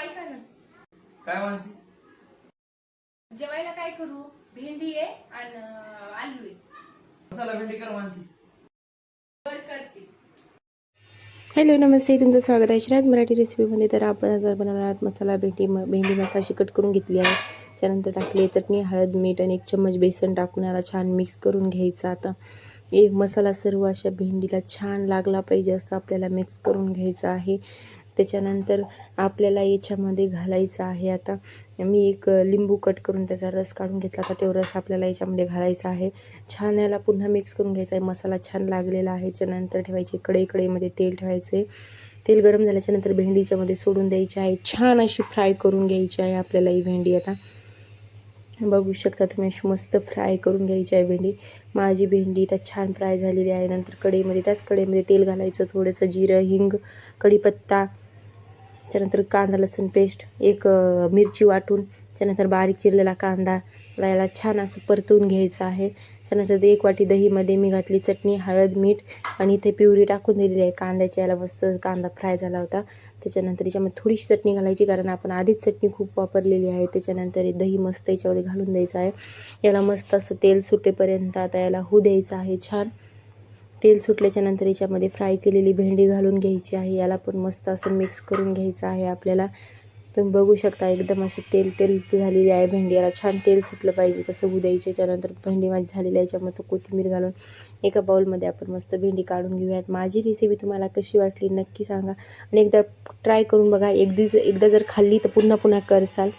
ऐका ना, काय मानसी? जेवायला काय करू? भेंडी आहे आणि आलू आहे. मसाला भेंडी कर मानसी. बर करते. हॅलो नमस्ते, तुमचं स्वागत आहे श्राज मराठी रेसिपीमध्ये. तर आपण आज बनवणार आहोत मसाला भेंडी मसाला कट करून घेतली आहे. त्यानंतर टाकली चटणी, हळद, मीठ आणि 1 चम्मच बेसन टाकून याला छान मिक्स करून घ्यायचा. आता एक मसाला सर्व अशा भेंडीला छान लागला पाहिजे असं आपल्याला मिक्स करून घ्यायचं आहे. त्याच्यानंतर आपल्याला याच्यामध्ये घालायचं आहे. आता मी एक लिंबू कट करून त्याचा रस काढून घेतला. आता तो रस आपल्याला याच्यामध्ये घालायचा आहे. छान याला पुन्हा मिक्स करून घ्यायचा आहे. मसाला छान लागलेला आहे. त्याच्यानंतर ठेवायचे कढईमध्ये तेल ठेवायचे. तेल गरम झाल्याच्यानंतर भेंडीच्यामध्ये सोडून द्यायची आहे. छान अशी फ्राय करून घ्यायची आहे आपल्याला ही भेंडी. आता बघू शकता तुम्ही, अशी मस्त फ्राय करून घ्यायची आहे भेंडी. माझी भेंडी तर छान फ्राय झालेली आहे. नंतर त्याच कढईमध्ये तेल घालायचं, थोडंसं जिरं, हिंग, कढीपत्ता, त्यानंतर कांदा लसूण पेस्ट, एक मिरची वाटून, त्यानंतर बारीक चिरलेला कांदा याला छान असं परतून घ्यायचं आहे. त्यानंतर 1 वाटी दहीमध्ये मी घातली चटणी, हळद, मीठ आणि इथे प्युरी टाकून दिलेली आहे कांद्याची. याला मस्त कांदा फ्राय झाला होता. त्याच्यानंतर याच्यामध्ये थोडीशी चटणी घालायची, कारण आपण आधीच चटणी खूप वापरलेली आहे. त्याच्यानंतर दही मस्त याच्यामध्ये घालून द्यायचं आहे. याला मस्त असं तेल सुटेपर्यंत आता याला होऊ द्यायचं आहे. छान तेल सुटल्याच्यानंतर याच्यामध्ये फ्राय केलेली भेंडी घालून घ्यायची आहे. याला पण मस्त असं मिक्स करून घ्यायचं आहे आपल्याला. तुम्ही बघू शकता एकदम अशी तेल झालेली आहे भेंडी. याला छान तेल सुटलं पाहिजे तसं होऊ द्यायचे. त्यानंतर भेंडी माझी झालेली आहे. याच्यामध्ये कोथिंबीर घालून एका बाउलमध्ये आपण मस्त भेंडी काढून घेऊयात. माझी रेसिपी तुम्हाला कशी वाटली नक्की सांगा आणि एकदा ट्राय करून बघा. एकदा जर खाल्ली तर पुन्हा करसाल.